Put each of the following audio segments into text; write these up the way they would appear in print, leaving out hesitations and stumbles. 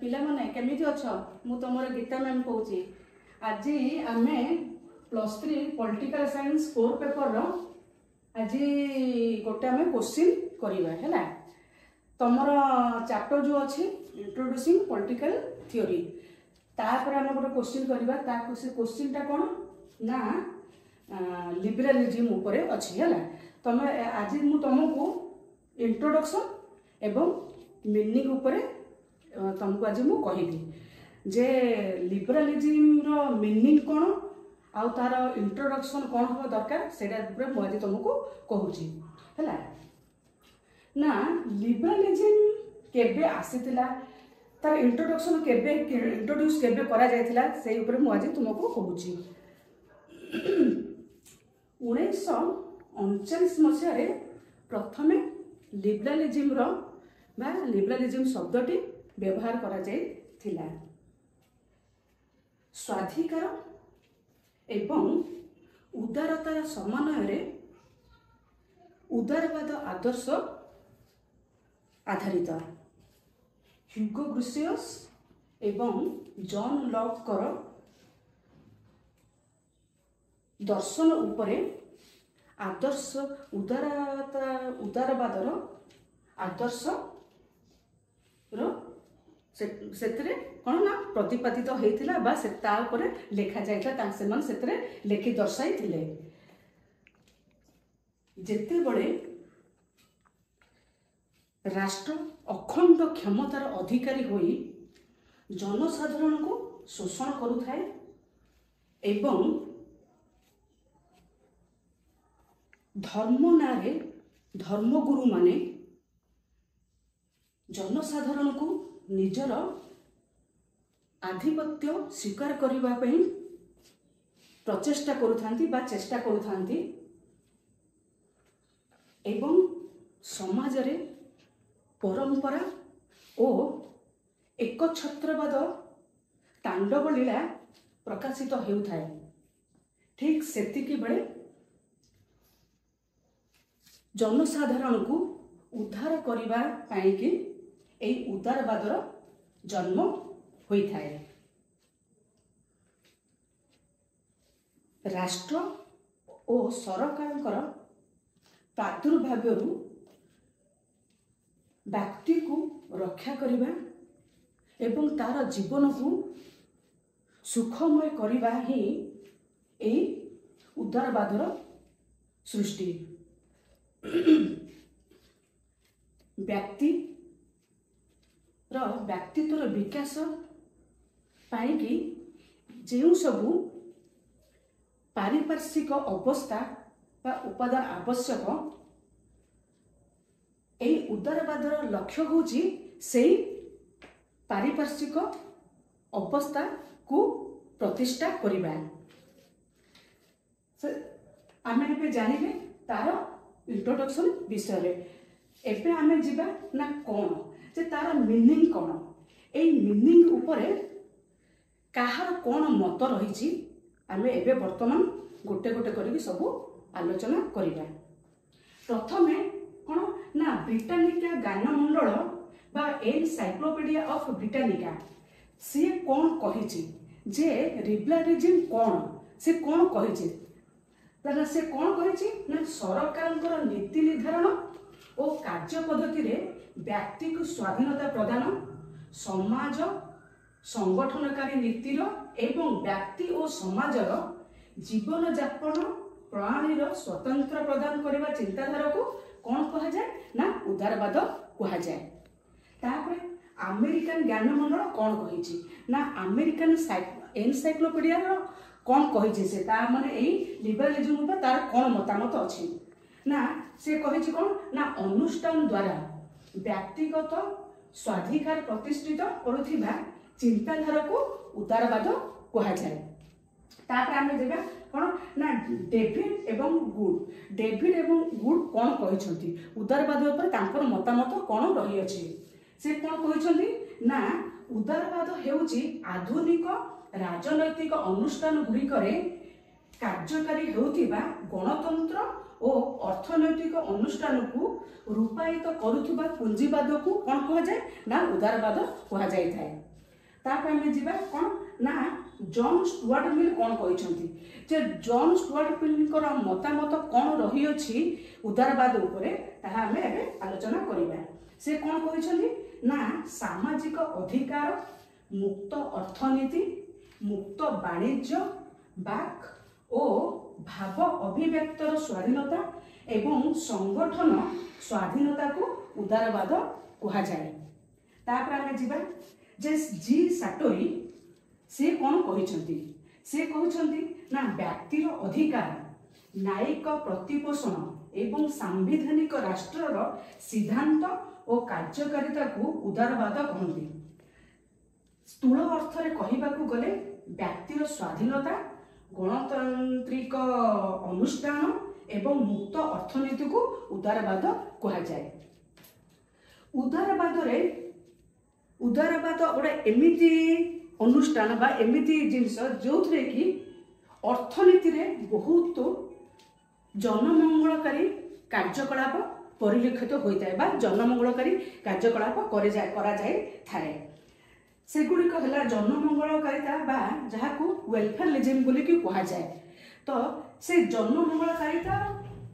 पिला माने केमिति अछ मु तमर गीता मैम कहूची आज आमे +3 पॉलिटिकल साइंस कोर पेपर रो आज गोटे आमे क्वेश्चन करिबा हैला तमर चैप्टर जो अछि इंट्रोड्यूसिंग पॉलिटिकल थ्योरी तापर आमे गोटे क्वेश्चन करिबा ता क्वेश्चन टा कोन ना लिबरलिज्म ऊपर अछि हैला तमे आज मु तुमको इंट्रोडक्शन एवं मीनिंग ऊपर तुमको आज मु कहिबी जे लिबरलिज्म रो मीनिंग कोन आउ तार इंट्रोडक्शन कोन हो दरकार सेटा ऊपर मु आज तुमको कहूची हैला ना लिबरलिज्म केबे आसीतिला तार इंट्रोडक्शन केबे इंट्रोड्यूस केबे करा जायतिला सेही ऊपर मु आज तुमको कहूची 1939 मसीह प्रथमे लिबरलिज्म रो बा लिबरलिज्म शब्दटी व्यवहार करा जायतिला स्वाधिकार एवं उदारतार समन्वय उदारवाद आदर्श आधारित ह्यूगो ग्रुसियस एवं जॉन लॉक कर दर्शन उपरे आदर्श उदारवादर आदर्श रो सेतरे कोन ना प्रतिपादित हेतिला बा से ता ऊपर लेखा जायता ता से मन सेतरे लेखि दर्शाई थिले जेते बळे राष्ट्र अखंड क्षमतार अधिकारी होई जनसाधारण को शोषण करुथाए एवं धर्म नारे धर्मगुरु माने जनसाधारण को निजर आधिपत्य स्वीकार करिबा पई प्रचेष्टा करुथांती बा चेष्टा करुथांती एवं समाज रे परंपरा और एकछत्रवाद तांडव लीला प्रकाशित हेउथाए ठीक सेतिकी बेले जनसाधारण को उद्धार करिबा पई कि एई उदारवादर जन्म होइथाए राष्ट्र और सरकारकर प्रादुर्भाव व्यक्ति को रक्षा करिबा एवं तार जीवन को सुखमय करिबा ही एई उदारवादर सृष्टि व्यक्तित्वर विकास पाई कि जो सबू पारिपार्श्विक अवस्था बा उपादान आवश्यक एई उदारवादर लक्ष्य होची सेई पारिपार्श्विक अवस्था को प्रतिष्ठा करिबा आमे पे जानिबे तार इंट्रोडक्शन विषय रे एबे आमे जिबा ना कोन जे तार मीनिंग कोन एई मीनिंग ऊपर काहार कोन मत रहिछि आमे एबे वर्तमान गोटे गोटे करी सब आलोचना करिबा प्रथमे कोन ना ब्रिटानिका ज्ञानमंडल बा एनसाइक्लोपीडिया ऑफ ब्रिटानिका से कोन कहिछि जे लिबरलिज्म कोन से कोन कहिछि तारा से कोन कहिछि ना सरकारंकर नीति निर्धारण और कार्य पद्धति रे व्यक्ति को स्वाधीनता प्रदान समाज संगठनकारी नीतिर एवं व्यक्ति और समाजर जीवन यापन प्रणाली स्वतंत्र प्रदान करने चिंताधारा को कौन कहा जाए ना उदारवाद कहा जाए तापर अमेरिकन ज्ञानमंडल कौन कही ना अमेरिकन एनसाइक्लोपीडिया कौन कही से माने एई लिबरलिज्म पर तार कौन मतामत अच्छी ना से कही कौन ना अनुष्ठान द्वारा व्यक्तिगत स्वाधिकार प्रतिष्ठित करुथिबा चिंताधारा को उदारवाद कहा जाए तापर आमे जेबा कोन ना डेविड एवं गुड कौन कहिसंती उदारवाद ऊपर तांकर मतामत कौन रही अछि से कौन कहिसंती ना उदारवाद हेउची आधुनिक राजनैतिक अनुष्ठान गुड़िकरे कार्यकारी हेउथिबा गणतंत्र और अर्थनैतिक अनुष्ठान को रूपायित करुवा पुंजीवाद को कौन कह जाए ना उदारवाद कह जाए थाए। तापर आम जा कौन ना जॉन स्टुआर्ट मिल कौन कहते जे जॉन स्टुआर्ट मिल मतामत कौन रही अछि उदारवाद उपरे ताहा आमे एबे आलोचना करिबा। से कौन कहते ना सामाजिक अधिकार, मुक्त अर्थनीति, मुक्त वाणिज्य, बाक और भाव अभिव्यक्तर स्वाधीनता एवं संगठन स्वाधीनता को उदारवाद कहा जाए। तापर आमे जिबा जे जी साटोरी से कौन कहते से कहते ना व्यक्तिर अधिकार, न्यायिक प्रतिपोषण एवं सांविधानिक राष्ट्रर सिद्धांत और कार्यकारिता को उदारवाद कहते। स्थूल अर्थ रे कहिबाकू गले व्यक्तिर स्वाधीनता, गणतांत्रिक अनुष्ठान एवं मुक्त अर्थनीति को उदारवाद कहा जाए। उदारवाद गोटे एमिति अनुष्ठान बा एमिति जिनस जो थे कि अर्थनीति रे बहुत जनमंगलकारी कार्यकलाप परिलक्षित होता है बा जनमंगलकारी कार्यकलाप करा जाए थाए। सेगुड़िक है जनमंगलकारिता बा जहाँ को वेलफेयरलिज्म बोली कि कहा जाए। तो से जनमंगलकारिता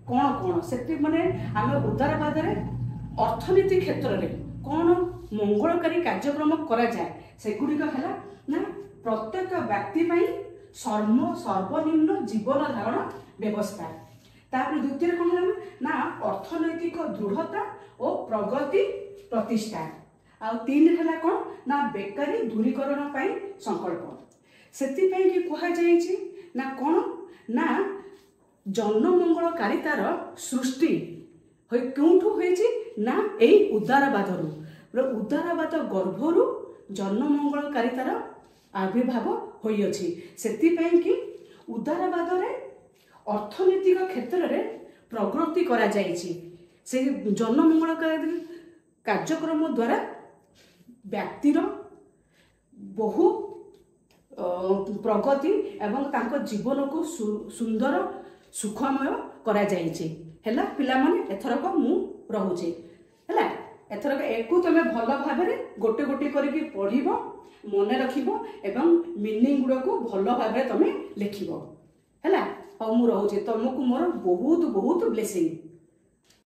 कौन कौन से माने आम उदारवाद अर्थनीति क्षेत्र में कौन मंगलकारी कार्यक्रम करा जाए सेगुड़िक है ना प्रत्येक व्यक्ति सर्वनिम्न जीवन धारण व्यवस्था। तापर द्वितीय कौन है ना अर्थनैतिक दृढ़ता और प्रगति प्रतिष्ठा। आ तीन है कौन ना बेकारी दूरीकरण पाई संकल्प। सेति पई कि कहा जायछि ना कौन ना जनमंगलकारितार सृष्टि क्योंठू होइछि ना एई उदारवादरू उदारवाद गर्भरू जनमंगलकारितार आविर्भाव होइछि। सेति पई कि उदारवाद रे अर्थनैतिक क्षेत्र रे प्रगति करा जायछि। से जनमंगलकारी कार्यक्रम द्वारा व्यक्तिर बहु प्रगति एवं तांको जीवन को सुंदर सुखमय करा जायछि। हैला पिला माने एथरक मु रहूचे हैला एथरक एकु तमे भल भाबरे गोटे गोटे करके पढिबो मने रखिबो एवं मीनिंग गुडा को भल भाबरे तमे लिखिबो हैला। मु रहूचे तुमको मोर बहुत बहुत ब्लेसिंग।